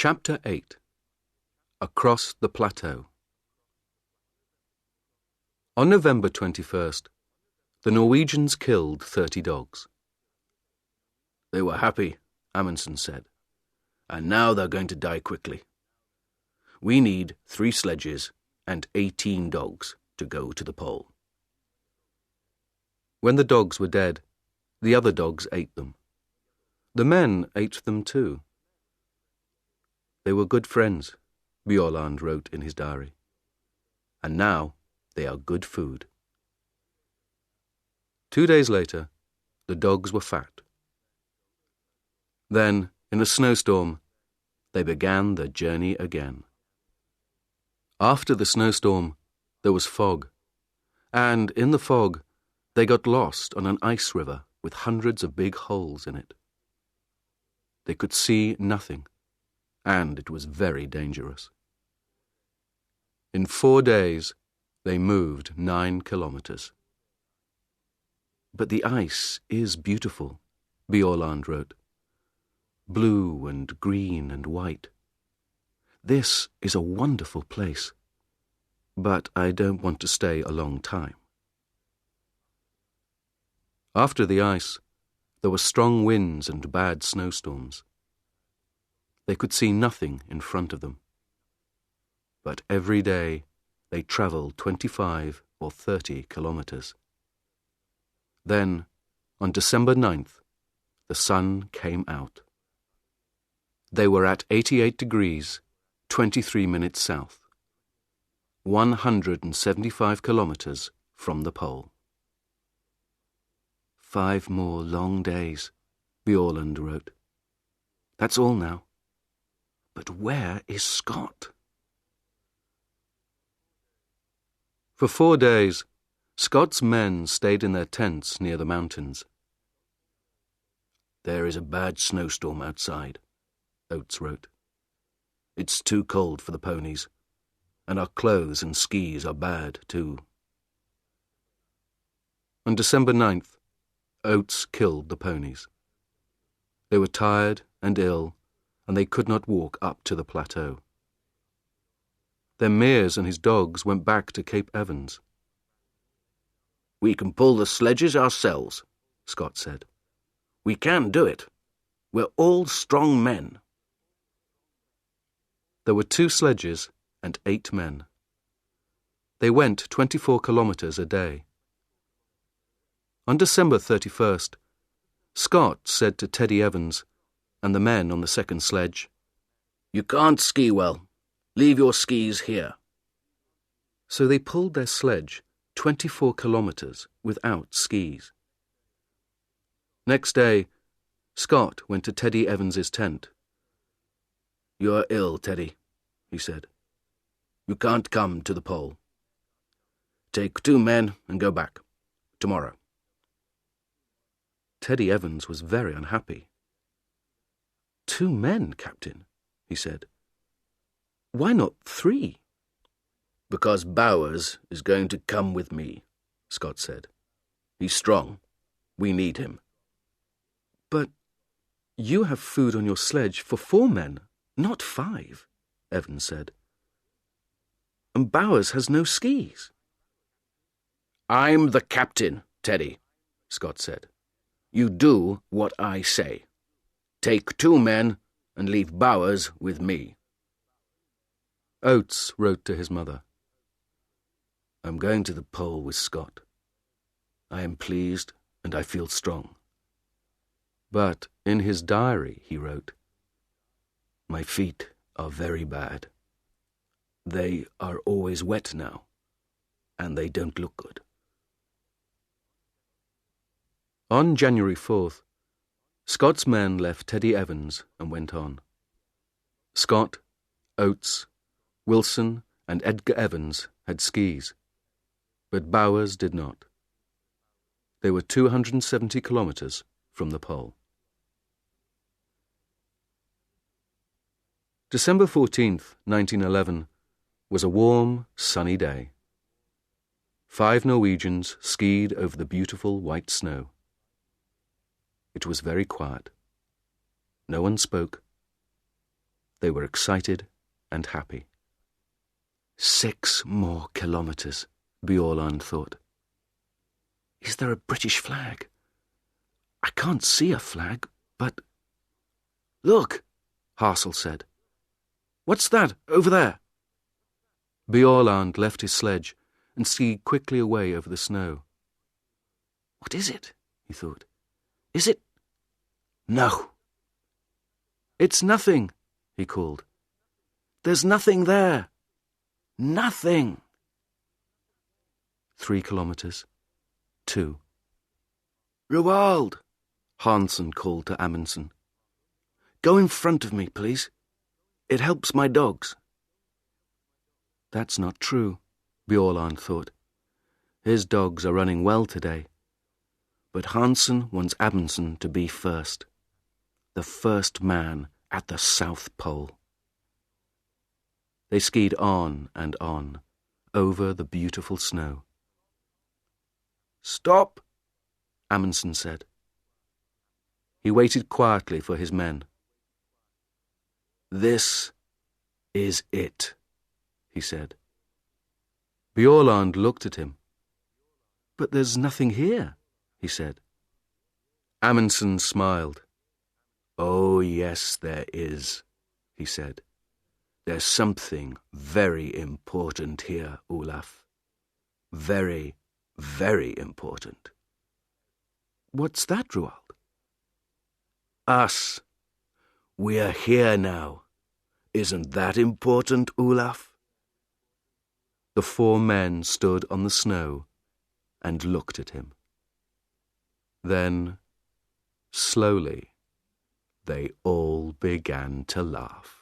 Chapter 8. Across the Plateau. On November 21st, the Norwegians killed 30 dogs. They were happy, Amundsen said, and now they're going to die quickly. We need 3 sledges and 18 dogs to go to the pole. When the dogs were dead, the other dogs ate them. The men ate them too. They were good friends, Bjaaland wrote in his diary, and now they are good food. 2 days later, the dogs were fat. Then, in a snowstorm, they began their journey again. After the snowstorm, there was fog, and in the fog, they got lost on an ice river with hundreds of big holes in it. They could see nothing, and it was very dangerous. In 4 days, they moved 9 kilometers. But the ice is beautiful, Bjaaland wrote. Blue and green and white. This is a wonderful place, but I don't want to stay a long time. After the ice, there were strong winds and bad snowstorms. They could see nothing in front of them. But every day they travelled 25 or 30 kilometers. Then, on December 9th, the sun came out. They were at 88 degrees, 23 minutes south, 175 kilometers from the pole. 5 more long days, Bjaaland wrote. That's all now. But where is Scott? For 4 days, Scott's men stayed in their tents near the mountains. There is a bad snowstorm outside, Oates wrote. It's too cold for the ponies, and our clothes and skis are bad too. On December 9th, Oates killed the ponies. They were tired and ill, and they could not walk up to the plateau. Then Mears and his dogs went back to Cape Evans. We can pull the sledges ourselves, Scott said. We can do it. We're all strong men. There were 2 sledges and 8 men. They went 24 kilometers a day. On December 31st, Scott said to Teddy Evans and the men on the second sledge, You can't ski well. Leave your skis here. So they pulled their sledge 24 kilometers without skis. Next day, Scott went to Teddy Evans's tent. You're ill, Teddy, he said. You can't come to the pole. Take 2 men and go back. Tomorrow. Teddy Evans was very unhappy. 2 men, Captain, he said. Why not 3? Because Bowers is going to come with me, Scott said. He's strong. We need him. But you have food on your sledge for 4 men, not 5, Evans said. And Bowers has no skis. I'm the captain, Teddy, Scott said. You do what I say. Take 2 men and leave Bowers with me. Oates wrote to his mother. I'm going to the pole with Scott. I am pleased and I feel strong. But in his diary he wrote, My feet are very bad. They are always wet now, and they don't look good. On January 4th, Scott's men left Teddy Evans and went on. Scott, Oates, Wilson and Edgar Evans had skis, but Bowers did not. They were 270 kilometers from the pole. December 14th, 1911, was a warm, sunny day. 5 Norwegians skied over the beautiful white snow. It was very quiet. No one spoke. They were excited and happy. 6 more kilometers, Bjaaland thought. Is there a British flag? I can't see a flag, but... Look, Hassel said. What's that over there? Bjaaland left his sledge and skied quickly away over the snow. What is it? He thought. Is it... No. It's nothing, he called. There's nothing there. Nothing. 3 kilometers. 2. Roald, Hansen called to Amundsen. Go in front of me, please. It helps my dogs. That's not true, Bjaaland thought. His dogs are running well today. But Hansen wants Amundsen to be first. The first man at the South Pole. They skied on and on, over the beautiful snow. Stop, Amundsen said. He waited quietly for his men. This is it, he said. Bjaaland looked at him. But there's nothing here, he said. Amundsen smiled. Oh, yes, there is, he said. There's something very important here, Olaf. Very, very important. What's that, Roald? Us. We're here now. Isn't that important, Olaf? The 4 men stood on the snow and looked at him. Then, slowly, they all began to laugh.